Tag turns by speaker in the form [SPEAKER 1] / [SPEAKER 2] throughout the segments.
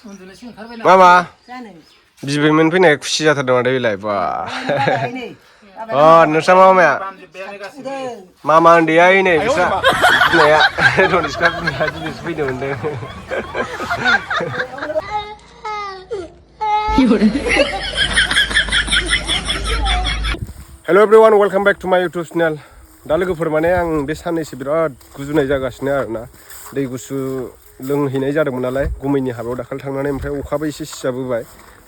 [SPEAKER 1] Mama, बिबैमोन फैनाय खुसि जाथारदों माथो बेलाय बा नोंस्रा मामाया मामा उन्दैया नै बिस्रा बिमाया रनिसका बिमाया दिनैसो फैनो मोनदों Hello everyone, welcome back to my YouTube channel. दा लोगोफोर माने आं बे साननैसो बिराद गुजुनाय जागासिनो आरोना दै गुसु लोंहैनाय जादोंमोन नालाय गुमैनि हाबायाव दाखालि थांनानै ओमफ्राय अखाबो एसे सिजाबोबाय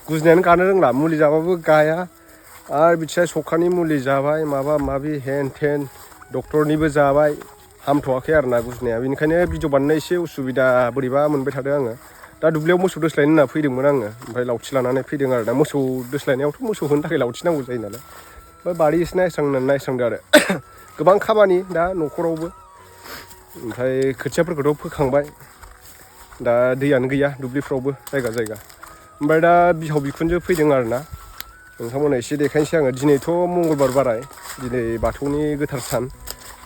[SPEAKER 1] गुजुनायानो गानो रोंला मुलि जाबाबो गाया आरो बिथिंजाय सखानि मुलि जाबाय माबा माबि हेन टेन डक्टरनिबो जाबाय हामथ'वाखै आरोना गुजुनाया बेनिखायनो भिडिअ बानायनो एसे उसुबिदा बोरैबा मोनबाय थादों आङो दा दुब्लियाव मोसौ दोस्लायनो होनना फैदोंमोन आङो ओमफ्राय लावथि लानानै फैदों आरो दा मोसौ दोस्लायनायावथ' मोसौ होनो थाखाय लावथि नांगौ जायो नालाय ओमफ्राय बारि एसे नायस्रांदो आरो गोबां खामानि दा न'खरावबो ओमफ्राय खोथियाफोरखौथ' फोखांबाय दा दैयानो गैया दुब्लिफ्रावबो जायगा ओमफ्राय दा बिहाव बिखुनजो फैदों आरोना नोंथांमोननो एसे देखायनोसै आङो दिनैथ' मंगलबार बाराय दिनै बाथौनि गोथार सान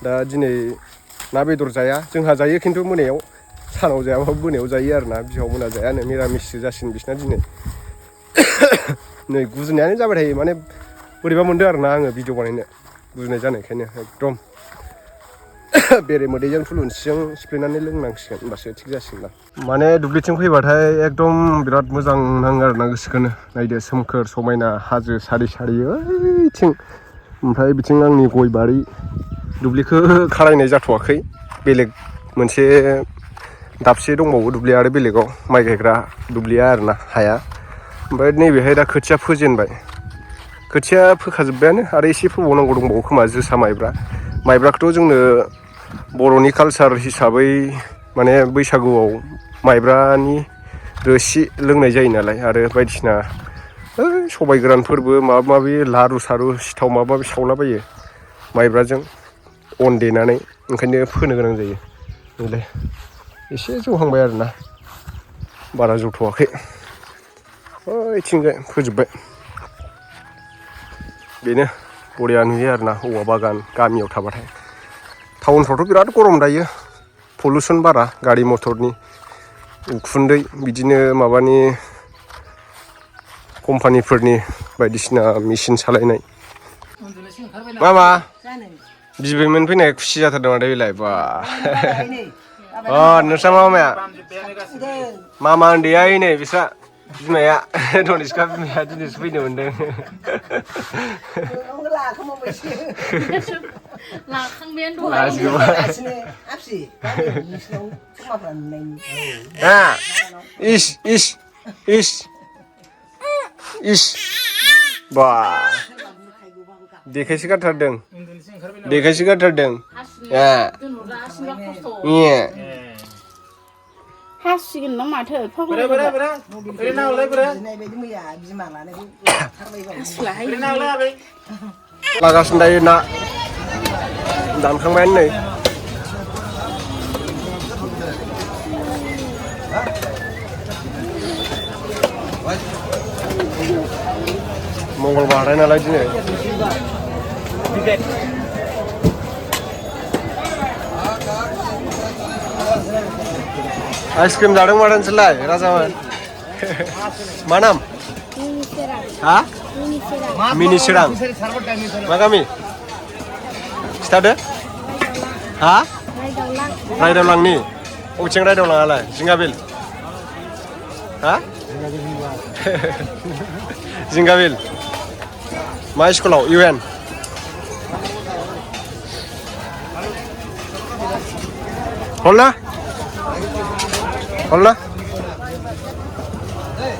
[SPEAKER 1] दा दिनै ना बेदर जाया जोंहा जायो खिन्थु मोनायाव सानाव जायाबाबो मोनायाव जायो आरोना बिहाव मोना जायानो मिरामिससो जासिगोन बिसिना दिनै नै गुजुनायानो जाबाय थायो माने बोरैबा मोनदों आरोना आङो भिडिअ बानायनो गुजुनाय जानायखायनो एकदम बेरे मोदैजों थुलुंसिजों सिफ्लेनानै लोंनांसिगोन होनबासो थिग जासिगोन दा माने दुब्लिथिं फैबाथाय एकदम बिराद मोजां नाङो आरोना गोसोखौनो नायदो सोमखोर समायना हाजो सारि ओइथिं ओमफ्राय बिथिं आंनि गय बारि दुब्लिखौ खारायनाय जाथ'वाखै बेलेग मोनसे दाबसे दंबावो दुब्लिया आरो बेलेगाव माइ गायग्रा दुब्लिया आरोना हाया ओमफ्राय नैबेहाय दा खोथिया फोजेनबाय खोथिया फोखाजोब्बायानो आरो एसे फोबावनांगौ दंबावो खोमा जोसा माइब्राखौथ' जोंनो बर'नि कालसार हिसाबै माने बैसागुआव माइब्रानि रोसि लोंनाय जायो नालाय आरो बायदिसिना सबाइ गोरानफोरबो माबा माबि लारु सारु सिथाव माबा माबि सावलाबायो माइब्राजों अन देनानै ओंखायनो फोनो गोनां जायो नैलाय एसे जौहांबाय आरोना बारा जौथ'वाखै ओइथिंजाय फोजोब्बाय बेनो बरिया नुयो आरोना औवा बागान गामियाव थाबाथाय टाउनफ्रावथ' बिराद गरम दायो पलिउसन बारा गारि मथरनि उखुन्दै बिदिनो माबानि कम्पानिफोरनि बायदिसिना मेचिन सालायनाय मामा बिबैमोन फैनाय खुसि जाथारदों माथो बेलाय बा नोंस्रा मामाया मामा उन्दैया नै बिस्रा बिमाया रनिसका बिमाया दिनैसो फैनो मोनदों इस बा देखायसो गारथारदों
[SPEAKER 2] हासिगोन ना माथो
[SPEAKER 1] लागासिनो दायो ना दानखांबायानो नै मंगलबार नालाय दिनै आइसक्रिम जादों माथो नोंसोरलाय राजामोन मा नाम हा मिनि सोरां मा गामि खिथादो हा रायदावलांनि बबेथिं रायदावलाङालाय जिंगाबिल हा जिंगाबिल मा स्कुलाव UN Hola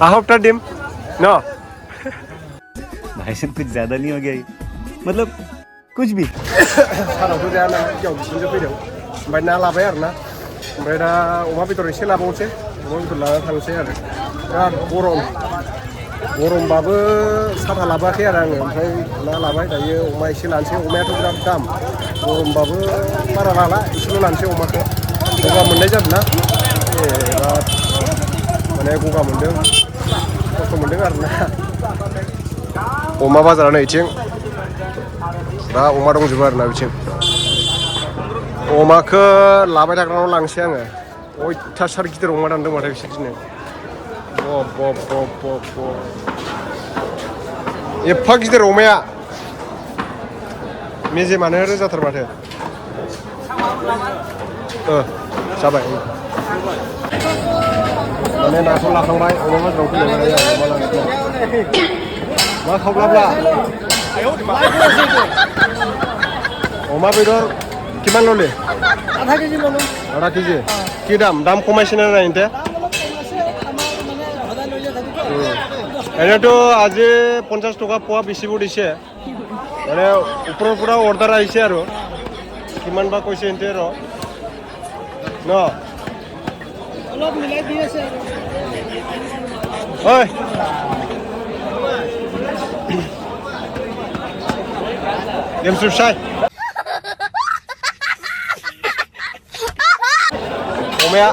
[SPEAKER 1] I hope that him no
[SPEAKER 3] भाई साहब कुछ ज्यादा नहीं हो गया मतलब कुछ भी
[SPEAKER 1] सानावथ' जाया नालाय बिहाव बिखुनजो फैदों ओमफ्राय ना लाबाय आरोना ओमफ्राय दा अमा बेदर एसे लाबावनोसै अमा बेदर लाना थांसै आरो बिराद गरमबाबो साथा लाबोआखै आरो आङो ओमफ्राय ना लाबाय दायो अमा एसे लानोसै अमायाथ' बिराद दाम गरमबाबो बारा लाला एसेल' लानोसै अमाखौ गगा मोननाय जादोंना बिराद माने गगा मोनदों खस्थ' मोनदों आरोना अमा बाजारा नैथिं दा अमा दंजोबो आरोना बिथिं अमाखौ लाबाय थाग्रानाव लांसै आङो अयथासार गिदिर अमा दानदों माथो बिसोर दिनै एफा गिदिर अमाया मेजेमानो रोजाथार माथो जाबाय माने नाखौ लाखांबाय अमा बाजाराव फैलायबाय अमा लांसिगोन मा खावलाब्ला अमा बेदर किमान लले आधा केजि কি দাম কমাইছে না নাই এতে এনেতো আজি 50 টাকা পোৱা বেচিব দিছে মানে ওপৰৰ পৰা অৰ্ডাৰ আহিছে আৰু কিমান বা কৈছে এতে ৰ ন অলপ মিলাই দি আছে আৰু হয় গেম সুচাই अमाया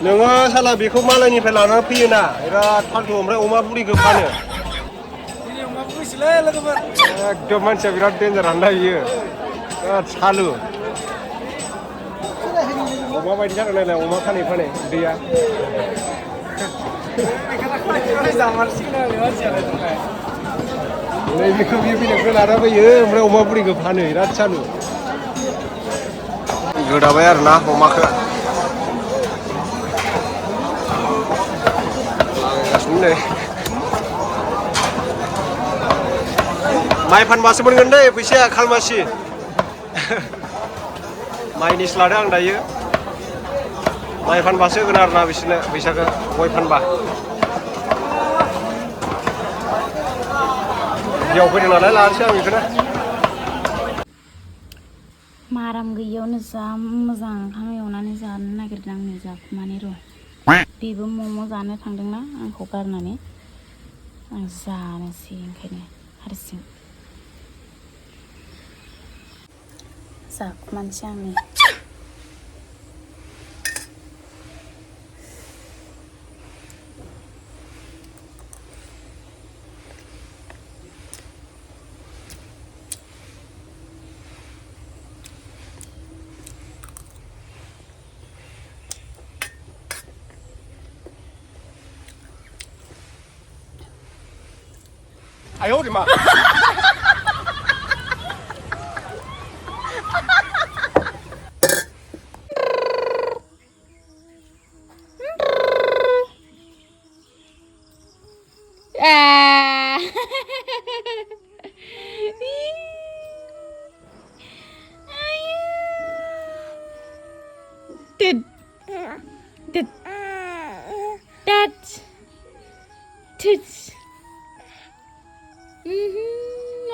[SPEAKER 1] नोङो साला बेखौ मालायनिफ्राय लानानै फैयोना बिराद फालतु ओमफ्राय अमा बुरिखौ फानो एकदम मानसिया बिराद डेन्जार आनदा बियो बिराद सालु अमा बायदि जादों नायलाय अमा फानै फानै दैया नैबेखौ बियो बेलेगखौ लाना फैयो ओमफ्राय अमा बुरिखौ फानो बिराद सालु गोदाबाय आरो ना अमाखौ लागासिनो नै माइ फानबासो मोनगोन दै फैसाया खालमासि माइनिसो लादों आं दायो माइ फानबासो होगोन आरो ना बिसोरनो फैसाखौ गय फानबा बेयाव फैदों नालाय लानोसै आं बेखौनो
[SPEAKER 2] माराम गैयियावनो जा मोजां ओंखाम एवनानै जानो नागिरदों आंनि जाखुमानि र' बेबो मम' जानो थांदोंना आंखौ गारनानै आं जानोसै ओंखायनो हारसिं जाखुमानोसै आंनि
[SPEAKER 1] 哎呦我的妈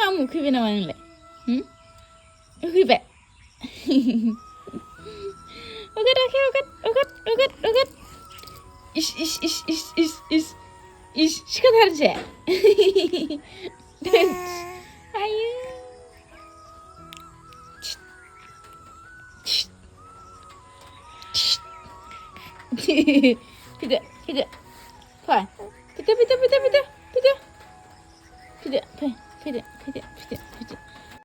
[SPEAKER 2] Kamu ukhibay naman nila. Ukhibay. Ugat, ugat. Ish, şikadar ce. Hayır. Pide. Fine. Pide.